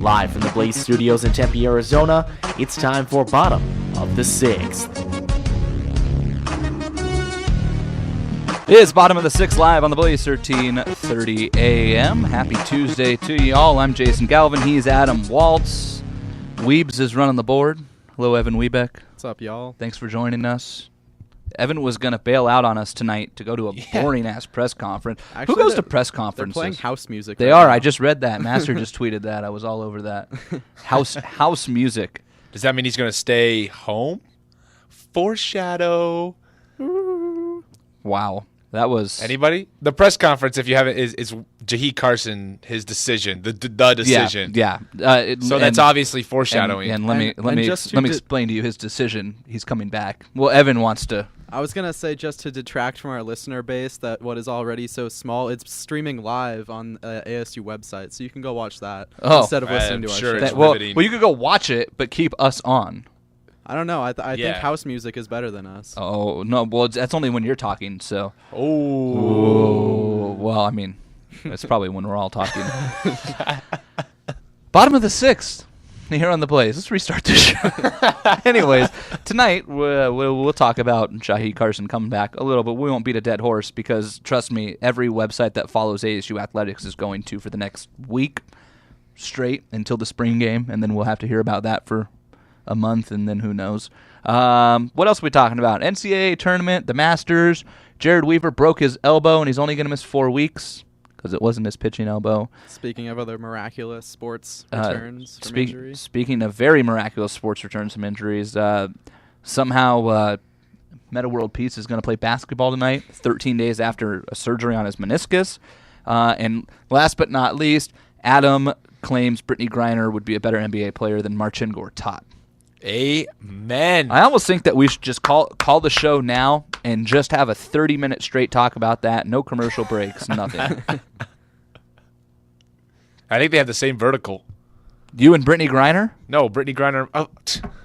Live from the Blaze Studios in Tempe, Arizona, it's time for Bottom of the Sixth. It is Bottom of the Sixth live on the Blaze, 13:30 a.m. Happy Tuesday to you all. I'm Jason Galvin. He's Adam Waltz. Weebs is running the board. Hello, Evan Webeck. What's up, y'all? Thanks for joining us. Evan was going to bail out on us tonight to go to a boring-ass press conference. Actually, who goes to press conferences? They're playing house music. They right are. now. I just read that. Master just tweeted that. I was all over that. House music. Does that mean he's going to stay home? Foreshadow. Wow. That was... Anybody? The press conference, if you haven't, is Jahi Carson, his decision, the decision. Yeah. So that's obviously foreshadowing. And let me explain to you his decision. He's coming back. Well, Evan wants to... I was going to say, just to detract from our listener base, that what is already so small, it's streaming live on ASU website, so you can go watch that instead of listening to our show. Well, you could go watch it, but keep us on. I don't know. I think house music is better than us. Oh, no. Well, that's only when you're talking, so. Oh. Well, I mean, it's probably when we're all talking. Bottom of the sixth here on the Blaze. Let's restart this show. Anyways, tonight we'll talk about Jahi Carson coming back a little, but we won't beat a dead horse because, trust me, every website that follows ASU athletics is going to for the next week straight until the spring game, and then we'll have to hear about that for a month, and then who knows. What else are we talking about? NCAA tournament, the Masters. Jared Weaver broke his elbow, and he's only going to miss 4 weeks because it wasn't his pitching elbow. Speaking of other miraculous sports returns from injuries. Speaking of very miraculous sports returns from injuries, somehow Meta World Peace is going to play basketball tonight, 13 days after a surgery on his meniscus. And last but not least, Adam claims Brittany Griner would be a better NBA player than Marcin Gortat. Amen. I almost think that we should just call the show now and just have a 30-minute straight talk about that. No commercial breaks, nothing. I think they have the same vertical. You and Brittany Griner? No, Brittany Griner.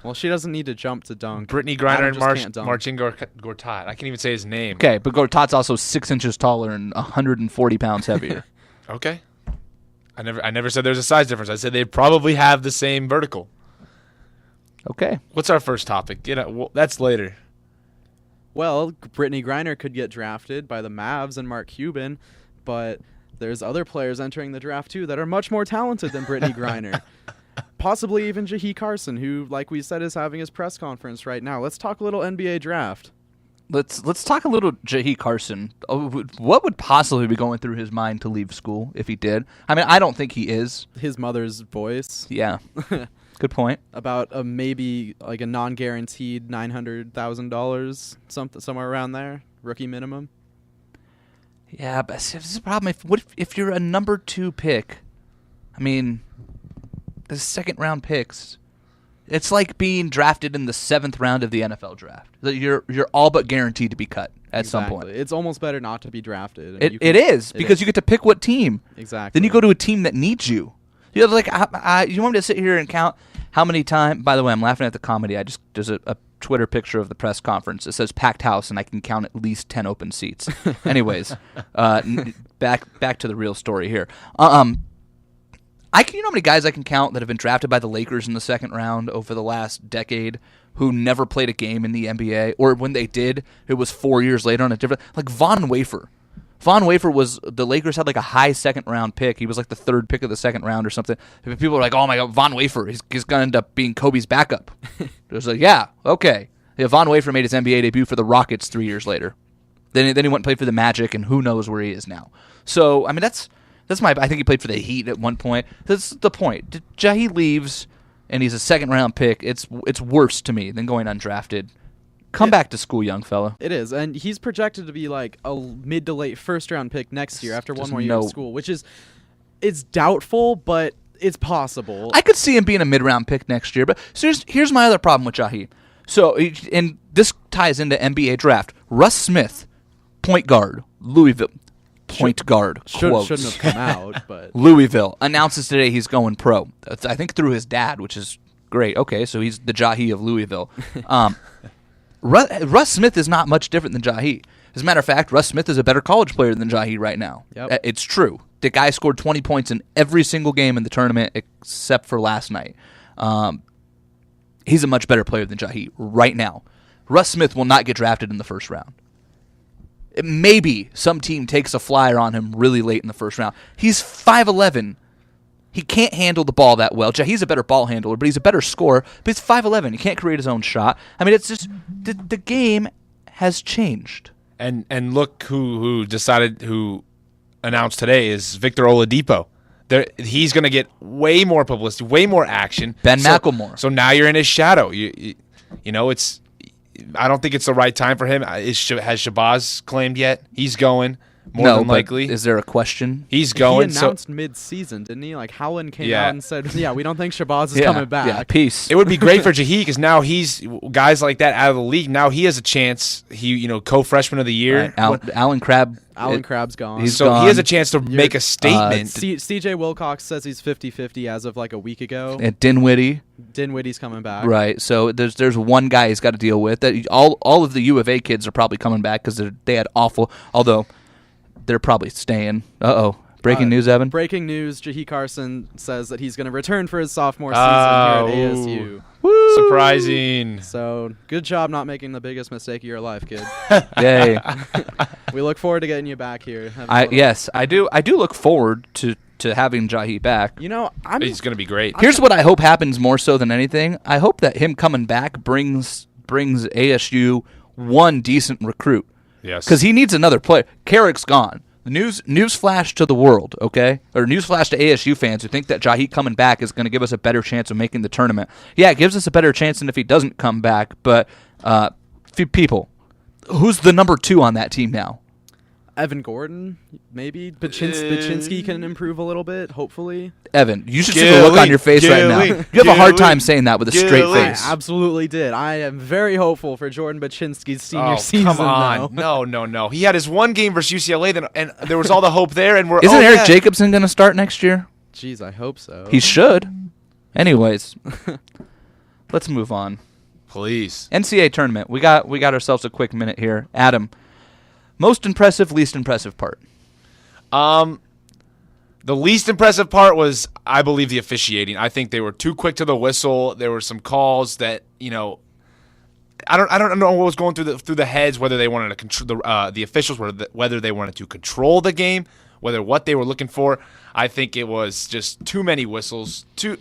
Well, she doesn't need to jump to dunk. Brittany Griner and Marcin Gortat. I can't even say his name. Okay, but Gortat's also 6 inches taller and 140 pounds heavier. Okay. I never said there's a size difference. I said they probably have the same vertical. Okay. What's our first topic? That's later. Well, Brittany Griner could get drafted by the Mavs and Mark Cuban, but there's other players entering the draft too that are much more talented than Brittany Griner. Possibly even Jahi Carson, who, like we said, is having his press conference right now. Let's talk a little NBA draft. Let's talk a little Jahi Carson. What would possibly be going through his mind to leave school if he did? I mean, I don't think he is. His mother's voice. Yeah. Good point. About maybe like a non-guaranteed $900,000, somewhere around there, rookie minimum. Yeah, but this is the problem. If you're a number 2 pick, I mean, the second round picks, it's like being drafted in the 7th round of the NFL draft. You're all but guaranteed to be cut at some point. It's almost better not to be drafted. It is because you get to pick what team. Exactly. Then you go to a team that needs you. You know, like you want me to sit here and count how many times? By the way, I'm laughing at the comedy. There's a Twitter picture of the press conference. It says packed house, and I can count at least 10 open seats. Anyways, back to the real story here. You know how many guys I can count that have been drafted by the Lakers in the 2nd round over the last decade who never played a game in the NBA, or when they did, it was 4 years later on a different, like Von Wafer. Von Wafer the Lakers had like a high 2nd round pick. He was like the 3rd pick of the 2nd round or something. People were like, oh my God, Von Wafer, he's going to end up being Kobe's backup. It was like, yeah, okay. Yeah, Von Wafer made his NBA debut for the Rockets 3 years later. Then he went and played for the Magic, and who knows where he is now. So, I mean, that's I think he played for the Heat at one point. That's the point. Jahi leaves, and he's a 2nd round pick. It's worse to me than going undrafted. Come back to school, young fella. It is, and he's projected to be like a mid to late 1st round pick next year after one more year of school, which is it's doubtful, but it's possible. I could see him being a mid round pick next year, but so here's my other problem with Jahi. So, and this ties into NBA draft. Russ Smith, point guard, Louisville. Point guard. Shouldn't have come out, but Louisville announces today he's going pro. I think through his dad, which is great. Okay, so he's the Jahi of Louisville. Russ Smith is not much different than Jahi. As a matter of fact, Russ Smith is a better college player than Jahi right now. Yep. It's true. The guy scored 20 points in every single game in the tournament except for last night. He's a much better player than Jahi right now. Russ Smith will not get drafted in the first round. Maybe some team takes a flyer on him really late in the first round. He's 5'11". He can't handle the ball that well. Jahi's a better ball handler, but he's a better scorer. But he's 5'11". He can't create his own shot. I mean, it's just the game has changed. And look who announced today is Victor Oladipo. He's going to get way more publicity, way more action. Ben McLemore. So now you're in his shadow. You know, it's. I don't think it's the right time for him. Has Shabazz claimed yet? He's going. More than likely. Is there a question? He's going. He announced mid-season, didn't he? Like Howland came out and said, "Yeah, we don't think Shabazz is coming back." Yeah, peace. It would be great for Jahi because now he's guys like that out of the league. Now he has a chance. He co-freshman of the year. Right. Alan Crabb. Alan Crabb's gone. He's so gone. he has a chance to make a statement. CJ Wilcox says he's 50-50 as of like a week ago. And Dinwiddie. Dinwiddie's coming back. Right. So there's one guy he's got to deal with. That all of the U of A kids are probably coming back because they had awful. Although they're probably staying. Breaking news, Evan. Breaking news: Jahi Carson says that he's going to return for his sophomore season here at ASU. Woo! Surprising. So good job not making the biggest mistake of your life, kid. Yay. We look forward to getting you back here. Yes, I do. I do look forward to having Jahi back. You know, he's going to be great. Here's what I hope happens more so than anything. I hope that him coming back brings ASU one decent recruit. Yes. Because he needs another player. Carrick's gone. The news flash to the world, okay? Or news flash to ASU fans who think that Jahi coming back is going to give us a better chance of making the tournament. Yeah, it gives us a better chance than if he doesn't come back. But few people, who's the number 2 on that team now? Evan Gordon, maybe. Baczynski can improve a little bit, hopefully. Evan, you should see the look on your face right now. You have a hard time saying that with a straight face. I absolutely did. I am very hopeful for Jordan Baczynski's senior season. Come on. Now. No. He had his one game versus UCLA, and there was all the hope there. And Isn't Eric Jacobson going to start next year? Jeez, I hope so. He should. Anyways, let's move on. Please. NCAA tournament. We got ourselves a quick minute here. Adam, most impressive, least impressive part? The least impressive part was, I believe, the officiating. I think they were too quick to the whistle. There were some calls that, I don't know what was going through the heads, whether they wanted to control the officials, whether they wanted to control the game, whether what they were looking for. I think it was just too many whistles, too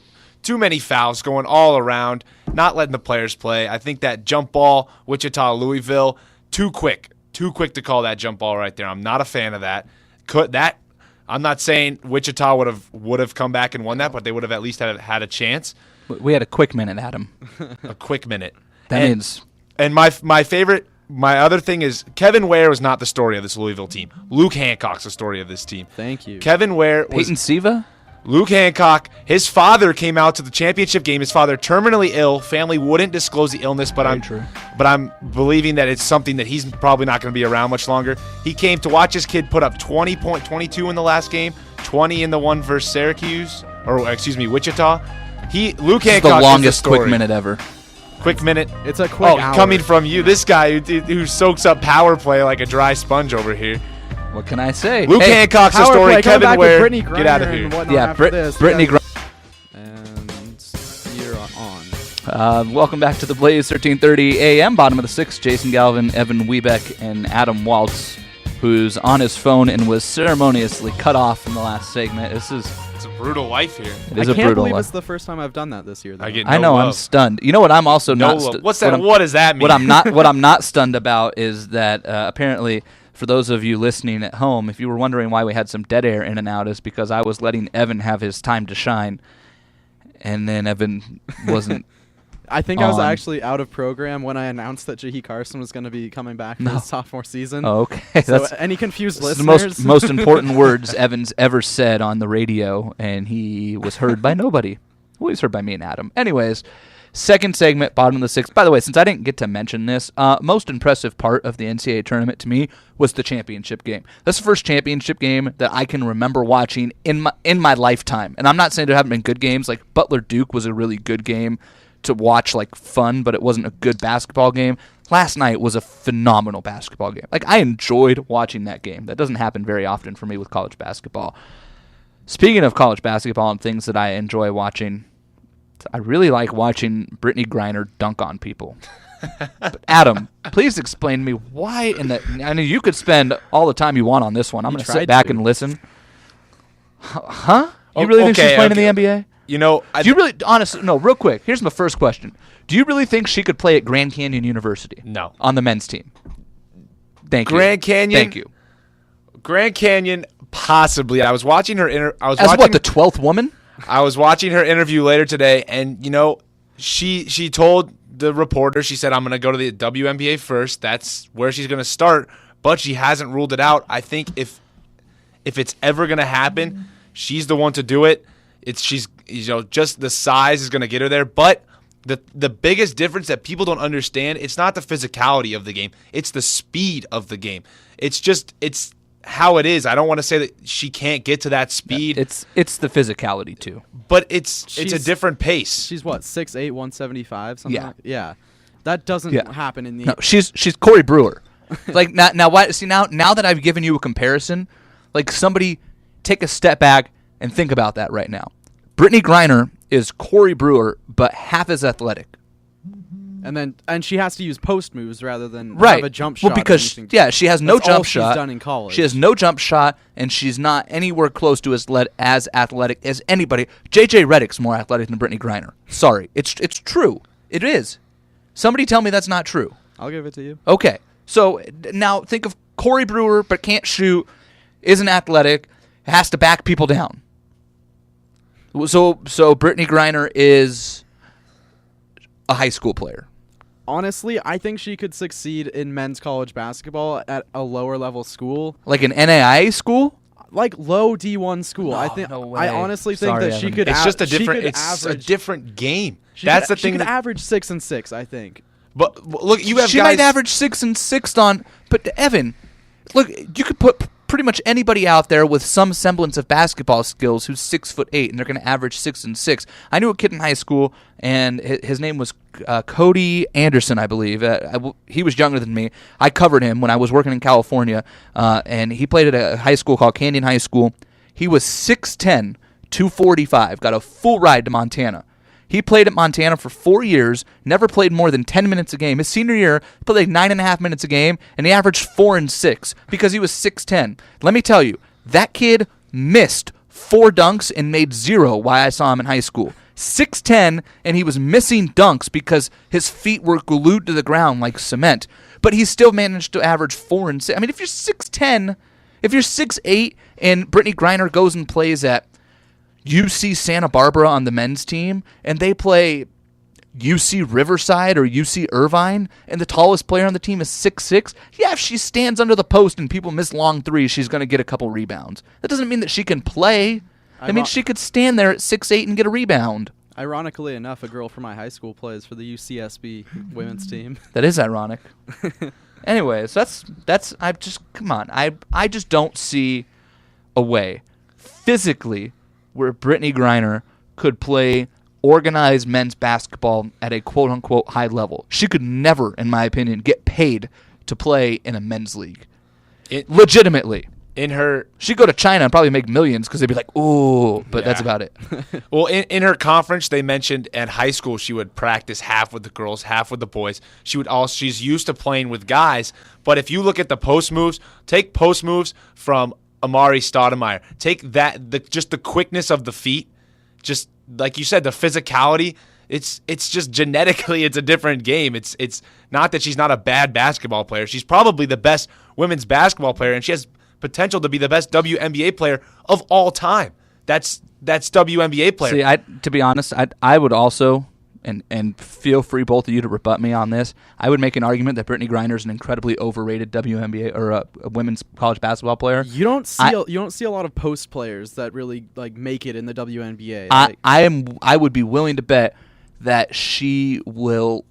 many fouls going all around, not letting the players play. I think that jump ball, Wichita-Louisville, too quick to call that jump ball right there. I'm not a fan of that. I'm not saying Wichita would have come back and won that, but they would have at least had a chance. We had a quick minute, Adam. A quick minute. And my other thing is Kevin Ware was not the story of this Louisville team. Luke Hancock's the story of this team. Thank you. Kevin Ware was Peyton Siva? Luke Hancock. His father came out to the championship game. His father terminally ill. Family wouldn't disclose the illness, but I'm believing that it's something that he's probably not going to be around much longer. He came to watch his kid put up 20.22 in the last game, 20 in the one versus Wichita. Luke Hancock is the longest the story. quick minute ever. Quick minute. It's a quick hour. Coming from you, this guy who soaks up power play like a dry sponge over here. What can I say? Luke Hancock's the story. Kevin Ware, get out of here. Yeah, Brittany Griner. And you're on. Welcome back to the Blaze, 13:30 a.m. Bottom of the sixth. Jason Galvin, Evan Webeck, and Adam Waltz, who's on his phone and was ceremoniously cut off in the last segment. It's a brutal life here. It is I a can't brutal believe life. it's the first time I've done that this year. Though. I know. I'm stunned. You know what? I'm also not. What's that? What does that mean? What I'm not stunned about is that apparently, for those of you listening at home, if you were wondering why we had some dead air in and out, is because I was letting Evan have his time to shine, and then Evan wasn't. I think I was actually out of program when I announced that Jahi Carson was going to be coming back for his sophomore season. Oh, okay. So That's any confused the listeners? most important words Evan's ever said on the radio, and he was heard by nobody. Well, he was heard by me and Adam. Anyways, second segment, bottom of the sixth. By the way, since I didn't get to mention this, most impressive part of the NCAA tournament to me was the championship game. That's the first championship game that I can remember watching in my lifetime. And I'm not saying there haven't been good games. Like Butler Duke was a really good game to watch, like fun, but it wasn't a good basketball game. Last night was a phenomenal basketball game. Like I enjoyed watching that game. That doesn't happen very often for me with college basketball. Speaking of college basketball and things that I enjoy watching, I really like watching Brittany Griner dunk on people. But Adam, please explain to me why in the... I mean, you could spend all the time you want on this one. I'm going to sit back and listen. Huh? You really think she's playing in the NBA? You know, do you really... Honestly, no, real quick. Here's my first question. Do you really think she could play at Grand Canyon University? No. On the men's team? Thank you. Grand Canyon? Thank you. Grand Canyon, possibly. I was watching her... As what, the 12th woman? I was watching her interview later today, and, you know, she told the reporter, she said, I'm going to go to the WNBA first. That's where she's going to start, but she hasn't ruled it out. I think if it's ever going to happen, she's the one to do it. She's just the size is going to get her there, but the biggest difference that people don't understand, it's not the physicality of the game. It's the speed of the game. It's how it is. I don't want to say that she can't get to that speed. It's the physicality too. But it's a different pace. She's what, 6'8", 175, something Yeah. like that? Yeah. That doesn't happen in the... No, she's Corey Brewer. Like now why see now that I've given you a comparison, like somebody take a step back and think about that right now. Brittany Griner is Corey Brewer, but half as athletic. And she has to use post moves rather than Right. have a jump shot. Well, because she has no That's jump all shot. she's done in college. She has no jump shot, and she's not anywhere close to as athletic as anybody. JJ Redick's more athletic than Brittany Griner. Sorry, it's true. It is. Somebody tell me that's not true. I'll give it to you. Okay, so now think of Corey Brewer, but can't shoot, isn't athletic, has to back people down. So Brittany Griner is a high school player. Honestly, I think she could succeed in men's college basketball at a lower level school, Like an NAIA school? like low D1 school. No way. I honestly Sorry, think that she Evan. could. It's just a she different. could It's a average, different game. she That's could, the thing. She could that, average 6 and 6, I think. but look, you have She guys. might average 6 and 6 on, but Evan, look, you could put pretty much anybody out there with some semblance of basketball skills who's 6'8", and they're going to average 6 and 6. I knew a kid in high school, and his name was Cody Anderson, I believe. He was younger than me. I covered him when I was working in California, and he played at a high school called Canyon High School. He was 6'10", 245, got a full ride to Montana. He played at Montana for 4 years, never played more than 10 minutes a game. His senior year, he played like 9.5 minutes a game, and he averaged 4 and 6 because he was 6'10". Let me tell you, that kid missed 4 dunks and made 0 while I saw him in high school. 6'10", and he was missing dunks because his feet were glued to the ground like cement. But he still managed to average 4 and 6. I mean, if you're 6'10", if you're 6'8", and Brittany Griner goes and plays at UC Santa Barbara on the men's team, and they play UC Riverside or UC Irvine, and the tallest player on the team is 6'6", yeah, if she stands under the post and people miss long threes, she's going to get a couple rebounds. That doesn't mean that she can play. I mean, she could stand there at 6'8" and get a rebound. Ironically enough, a girl from my high school plays for the UCSB women's team. That is ironic. Anyways, that's I just come on. I just don't see a way physically where Brittany Griner could play organized men's basketball at a quote-unquote high level. She could never, in my opinion, get paid to play in a men's league. Legitimately. She'd go to China and probably make millions because they'd be like, ooh, but that's about it. Well, in her conference, they mentioned at high school she would practice half with the girls, half with the boys. She's used to playing with guys, but if you look at the post moves, take post moves from Amari Stoudemire. Take just the quickness of the feet, just like you said, the physicality. It's just genetically, it's a different game. It's not that she's not a bad basketball player. She's probably the best women's basketball player, and she has potential to be the best WNBA player of all time. That's WNBA player. See, to be honest, I would also, and feel free both of you to rebut me on this, I would make an argument that Brittany Griner is an incredibly overrated WNBA or a women's college basketball player. You don't see a lot of post players that really like make it in the WNBA. I would be willing to bet that she will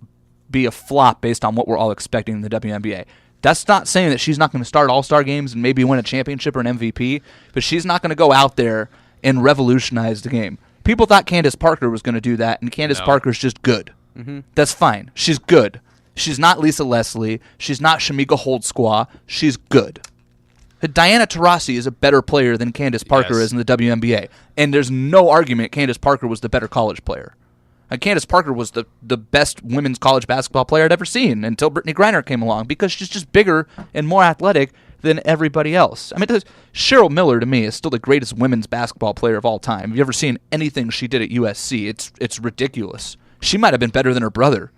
be a flop based on what we're all expecting in the WNBA. That's not saying that she's not going to start all-star games and maybe win a championship or an MVP, but she's not going to go out there and revolutionize the game. People thought Candace Parker was going to do that, and Candace Parker's just good. Mm-hmm. That's fine. She's good. She's not Lisa Leslie. She's not Shamika Holdsqua. She's good. Diana Taurasi is a better player than Candace Parker is in the WNBA. And there's no argument Candace Parker was the better college player. Candace Parker was the best women's college basketball player I'd ever seen until Brittany Griner came along because she's just bigger and more athletic than everybody else. I mean, Cheryl Miller, to me, is still the greatest women's basketball player of all time. Have you ever seen anything she did at USC? It's ridiculous. She might have been better than her brother.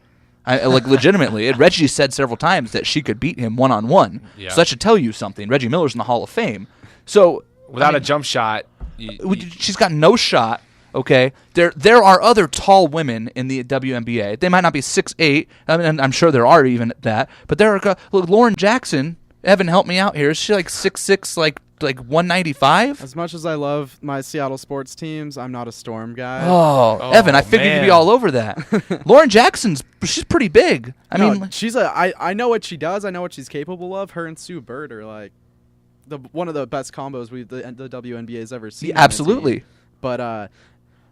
Legitimately. Reggie said several times that she could beat him one-on-one. Yeah. So that should tell you something. Reggie Miller's in the Hall of Fame. So without a jump shot, she's got no shot. Okay, there are other tall women in the WNBA. They might not be 6'8". I mean, I'm sure there are even that. But there are Lauren Jackson. Evan, help me out here. Is she like 6'6", like 195? As much as I love my Seattle sports teams, I'm not a Storm guy. Oh Evan, I figured you'd be all over that. Lauren she's pretty big. I mean, I know what she does. I know what she's capable of. Her and Sue Bird are like one of the best combos the WNBA's ever seen. Yeah, absolutely. But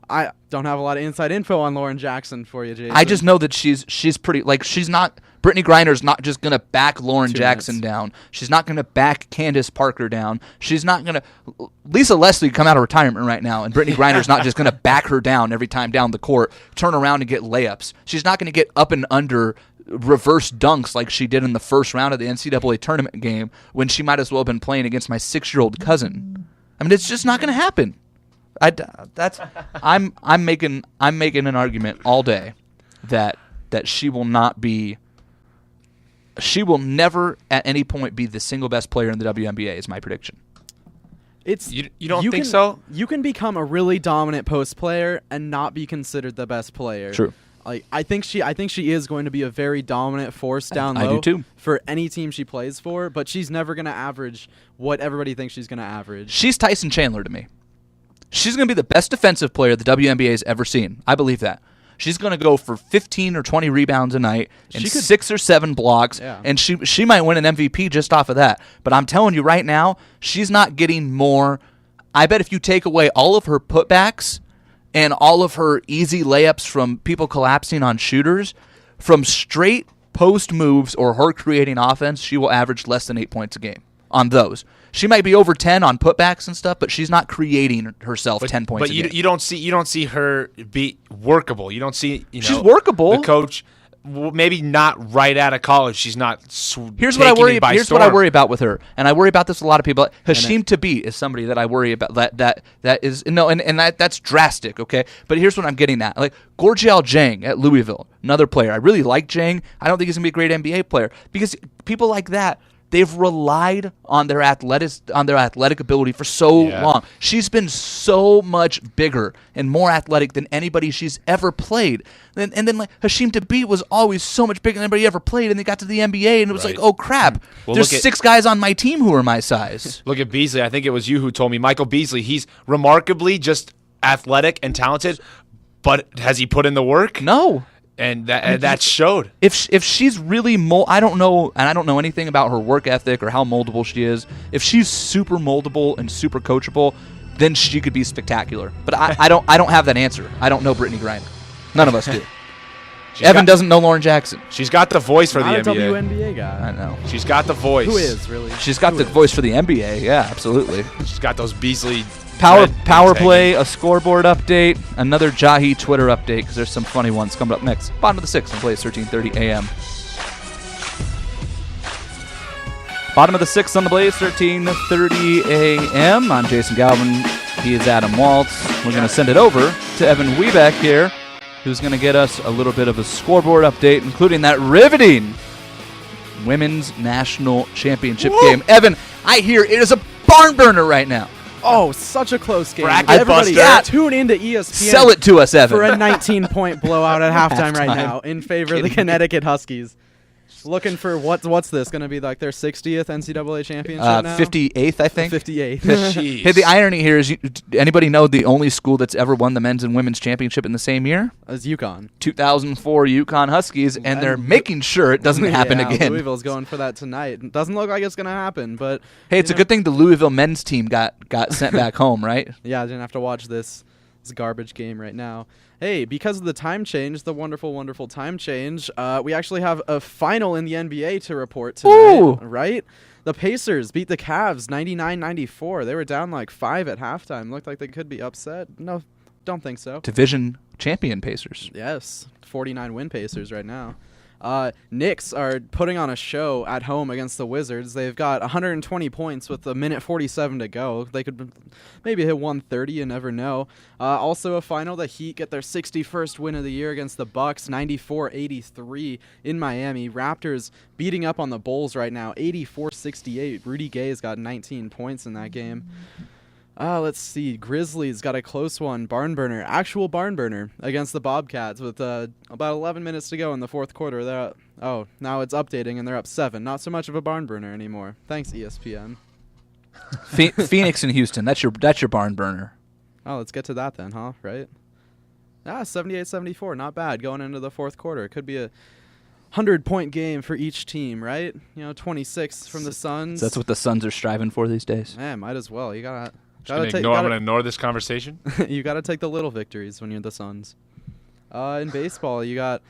I don't have a lot of inside info on Lauren Jackson for you, Jason. I just know that she's pretty, she's not, Brittany Griner's not just going to back Lauren Jackson down. She's not going to back Candace Parker down. She's not going to, Lisa Leslie come out of retirement right now, and Brittany Griner's not just going to back her down every time down the court, turn around and get layups. She's not going to get up and under reverse dunks like she did in the first round of the NCAA tournament game when she might as well have been playing against my 6-year-old cousin. I mean, it's just not going to happen. I'm making an argument all day that she will never at any point be the single best player in the WNBA is my prediction. You don't think so? You can become a really dominant post player and not be considered the best player. True. I think she is going to be a very dominant force down low. I do too. For any team she plays for, but she's never going to average what everybody thinks she's going to average. She's Tyson Chandler to me. She's going to be the best defensive player the WNBA has ever seen. I believe that. She's going to go for 15 or 20 rebounds a night and 6 or 7 blocks, and she might win an MVP just off of that. But I'm telling you right now, she's not getting more. I bet if you take away all of her putbacks and all of her easy layups from people collapsing on shooters, from straight post moves or her creating offense, she will average less than 8 points a game on those. She might be over 10 on putbacks and stuff, but she's not creating herself 10 points a game. But you don't see her be workable. You don't see she's workable. The coach, maybe not right out of college. She's not. Here's what I worry about with her, and I worry about this with a lot of people. Hashim Thabit is somebody that I worry about. That is no, and that's drastic. Okay, but here's what I'm getting at. Like Gorgiel Jang at Louisville, another player. I really like Jang. I don't think he's gonna be a great NBA player because people like that. They've relied on their athletic ability for so long. She's been so much bigger and more athletic than anybody she's ever played. And then like Hashim Thabit was always so much bigger than anybody ever played, and they got to the NBA, and it was like, oh crap, there's 6 guys on my team who are my size. Look at Beasley. I think it was you who told me, Michael Beasley. He's remarkably just athletic and talented, but has he put in the work? No. And that showed. If she's really I don't know, and I don't know anything about her work ethic or how moldable she is. If she's super moldable and super coachable, then she could be spectacular. But I don't have that answer. I don't know Brittany Griner. None of us do. Evan doesn't know Lauren Jackson. She's got the voice for the NBA. Not a WNBA guy. I know. She's got the voice. Who is really? She's got the voice for the NBA. Yeah, absolutely. She's got those Beasley. Power play, a scoreboard update, another Jahi Twitter update because there's some funny ones coming up next. Bottom of the 6th on Blaze 1330 AM. Bottom of the 6th on the Blaze 1330 AM. I'm Jason Galvin. He is Adam Waltz. We're going to send it over to Evan Webeck here, who's going to get us a little bit of a scoreboard update, including that riveting Women's National Championship game. Evan, I hear it is a barn burner right now. Oh, such a close game. Everybody tune into ESPN. Sell it to us, Evan. For a 19-point blowout at halftime right now in favor of the Connecticut Huskies. Looking for what's this going to be, like their 60th NCAA championship now? 58th, I think. 58th. Hey, the irony here is, anybody know the only school that's ever won the men's and women's championship in the same year? Is UConn. 2004 UConn Huskies, and they're making sure it doesn't happen again. Louisville's going for that tonight. It doesn't look like it's going to happen, but hey, it's a good thing the Louisville men's team got sent back home, right? Yeah, I didn't have to watch this garbage game right now. Hey, because of the time change, the wonderful, wonderful time change, we actually have a final in the NBA to report tonight, Ooh. right? The Pacers beat the Cavs 99-94. They were down like 5 at halftime. Looked like they could be upset. No, don't think so. Division champion Pacers. Yes, 49 win Pacers right now. Knicks are putting on a show at home against the Wizards. They've got 120 points with a minute 47 to go. They could maybe hit 130, you never know. Also a final, the Heat get their 61st win of the year against the Bucks, 94-83 in Miami. Raptors beating up on the Bulls right now, 84-68. Rudy Gay's got 19 points in that game. Let's see. Grizzlies got a close one. Actual barn burner against the Bobcats with about 11 minutes to go in the fourth quarter. Now it's updating and they're up 7. Not so much of a barn burner anymore. Thanks, ESPN. Phoenix and Houston. That's your barn burner. Oh, let's get to that then, huh? Right? 78-74. Not bad going into the fourth quarter. It could be a 100-point game for each team, right? 26 from the Suns. That's what the Suns are striving for these days. Yeah, might as well. I'm going to ignore this conversation. You got to take the little victories when you're the Suns. In baseball, you got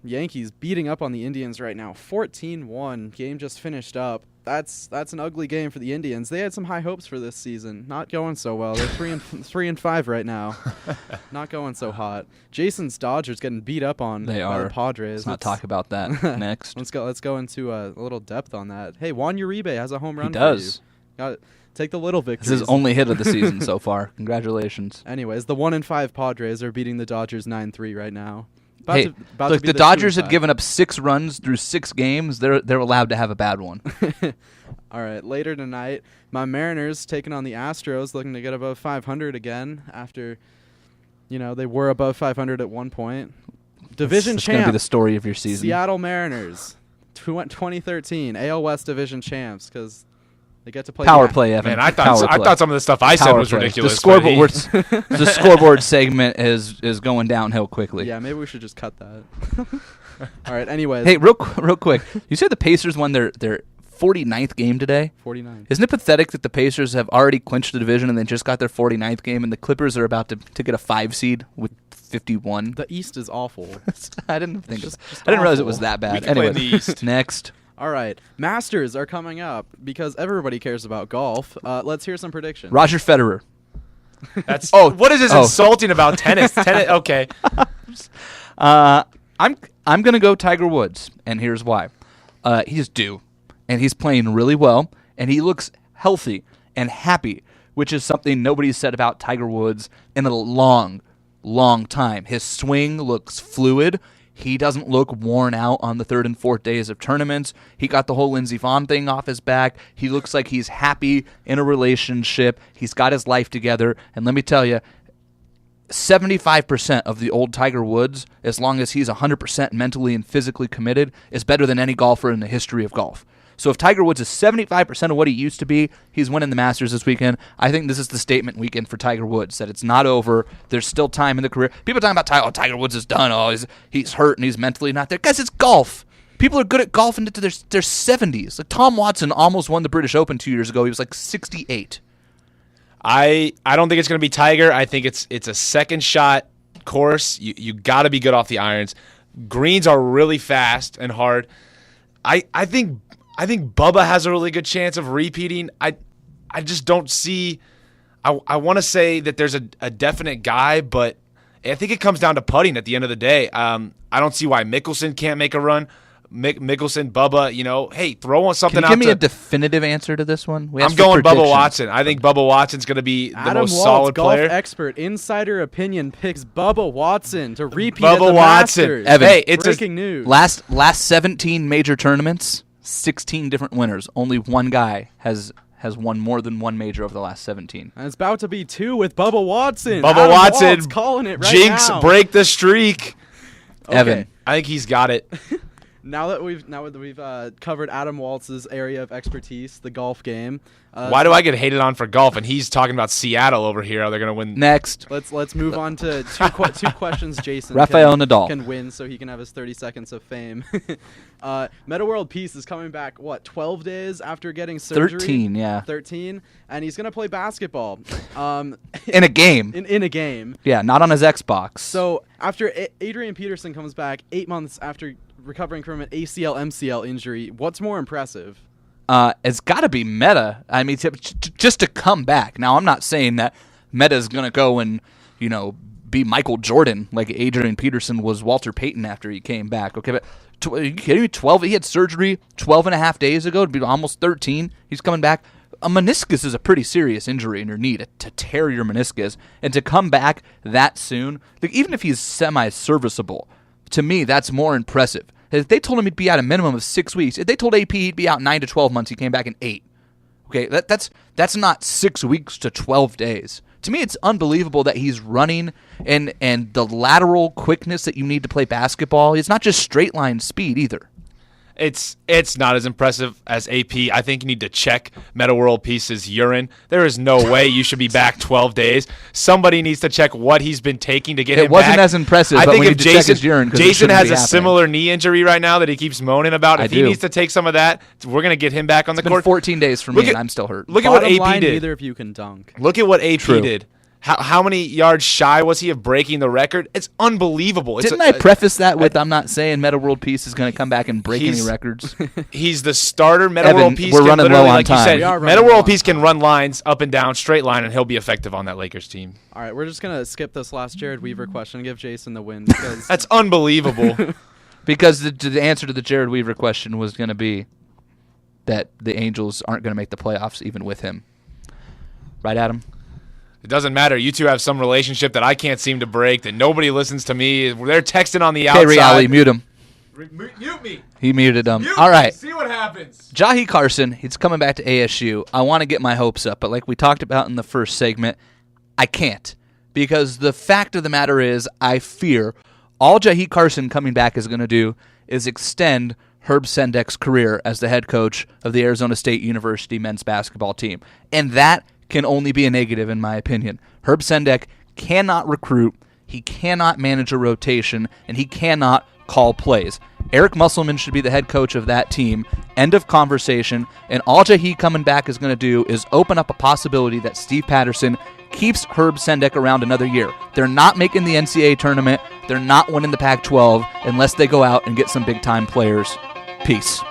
Yankees beating up on the Indians right now. 14-1. Game just finished up. That's an ugly game for the Indians. They had some high hopes for this season. Not going so well. They're 3-5 right now. Not going so hot. Jason's Dodgers getting beat up on by the Padres. Let's not talk about that next. Let's go into a little depth on that. Hey, Juan Uribe has a home run. He does. Got take the little victories. This is his only hit of the season so far. Congratulations. Anyways, the 1-5 Padres are beating the Dodgers 9-3 right now. Look, the Dodgers had given up 6 runs through 6 games. They're allowed to have a bad one. All right, later tonight, my Mariners taking on the Astros, looking to get above 500 again after, they were above 500 at one point. Division champ. It's going to be the story of your season. Seattle Mariners, 2013 AL West Division champs because they get to play power play, Evan. Man, I thought some of the stuff I said was ridiculous. The scoreboard segment is going downhill quickly. Yeah, maybe we should just cut that. All right. Anyways. Hey, real quick. You said the Pacers won their 49th game today? 49. Isn't it pathetic that the Pacers have already clinched the division and they just got their 49th game, and the Clippers are about to get a 5 seed with 51? The East is awful. I didn't realize it was that bad. Anyway, the East. Next. All right. Masters are coming up because everybody cares about golf. Let's hear some predictions. Roger Federer. That's what is this insulting about tennis? Okay. I'm going to go Tiger Woods, and here's why. He's due, and he's playing really well, and he looks healthy and happy, which is something nobody's said about Tiger Woods in a long, long time. His swing looks fluid. He doesn't look worn out on the 3rd and 4th days of tournaments. He got the whole Lindsey Vonn thing off his back. He looks like he's happy in a relationship. He's got his life together. And let me tell you, 75% of the old Tiger Woods, as long as he's 100% mentally and physically committed, is better than any golfer in the history of golf. So if Tiger Woods is 75% of what he used to be, he's winning the Masters this weekend. I think this is the statement weekend for Tiger Woods, that it's not over. There's still time in the career. People talking about Tiger Woods is done. He's hurt and he's mentally not there. Guys, it's golf. People are good at golf into their 70s. Like Tom Watson almost won the British Open 2 years ago. He was like 68. I don't think it's going to be Tiger. I think it's a second shot course. You got to be good off the irons. Greens are really fast and hard. I think Bubba has a really good chance of repeating. I just don't see. I want to say that there's a definite guy, but I think it comes down to putting at the end of the day. I don't see why Mickelson can't make a run. Mickelson, Bubba, hey, throw on something out. Can you give me a definitive answer to this one? I'm going Bubba Watson. I think Bubba Watson's going to be the most solid player. Golf expert, insider opinion picks Bubba Watson to repeat at the Masters. Evan, hey, it's breaking news. Last 17 major tournaments, 16 different winners. Only one guy has won more than one major over the last 17. And it's about to be 2 with Bubba Watson. Bubba Watson calling it right Jinx, now. break the streak. Okay. Evan, I think he's got it. Now that we've covered Adam Waltz's area of expertise, the golf game. Why do I get hated on for golf, and he's talking about Seattle over here? Are they going to win? Next. Let's move on to two questions Jason Rafael Nadal can win so he can have his 30 seconds of fame. Meta World Peace is coming back, 12 days after getting surgery? 13, yeah. 13, and he's going to play basketball. In a game. In a game. Yeah, not on his Xbox. So after Adrian Peterson comes back 8 months after recovering from an ACL MCL injury, what's more impressive? It's got to be Meta. I mean, just to come back. Now, I'm not saying that Meta's going to go and, be Michael Jordan like Adrian Peterson was Walter Payton after he came back. Okay, but are you kidding me? 12. He had surgery 12 and a half days ago to be almost 13. He's coming back. A meniscus is a pretty serious injury in your knee to tear your meniscus, and to come back that soon, like even if he's semi-serviceable, to me that's more impressive. If they told him he'd be out a minimum of 6 weeks, if they told AP he'd be out 9 to 12 months, he came back in 8. Okay, that's not 6 weeks to 12 days. To me, it's unbelievable that he's running and the lateral quickness that you need to play basketball. It's not just straight line speed either. It's not as impressive as AP. I think you need to check Meta World Peace's urine. There is no way you should be back 12 days. Somebody needs to check what he's been taking to get him back. It wasn't as impressive, I but think we if need to check his urine because Jason has a similar knee injury right now that he keeps moaning about. If he needs to take some of that, we're going to get him back on the court. It's been 14 days for me, and I'm still hurt. Look at what Bottom AP line, did. Neither of you can dunk. Look at what AP True. did. How many yards shy was he of breaking the record? It's unbelievable. Didn't I preface that with I'm not saying Meta World Peace is going to come back and break any records? He's the starter. Meta Evan, World Peace we're can running literally, low on like you time. said, We are Meta running World low. Peace can run lines up and down, straight line, and he'll be effective on that Lakers team. All right, we're just going to skip this last Jared Weaver question and give Jason the win because That's unbelievable. Because the answer to the Jared Weaver question was going to be that the Angels aren't going to make the playoffs even with him. Right, Adam? It doesn't matter. You two have some relationship that I can't seem to break, that nobody listens to me. They're texting on the Okay, outside. Reality, mute him. Mute me. He muted him. Mute All right. me. See what happens. Jahi Carson, he's coming back to ASU. I want to get my hopes up, but like we talked about in the first segment, I can't. Because the fact of the matter is, I fear all Jahi Carson coming back is going to do is extend Herb Sendek's career as the head coach of the Arizona State University men's basketball team. And that can only be a negative in my opinion. Herb Sendek cannot recruit, he cannot manage a rotation, and he cannot call plays. Eric Musselman should be the head coach of that team. End of conversation. And all Jahi coming back is going to do is open up a possibility that Steve Patterson keeps Herb Sendek around another year. They're not making the NCAA tournament. They're not winning the Pac-12 unless they go out and get some big-time players. Peace.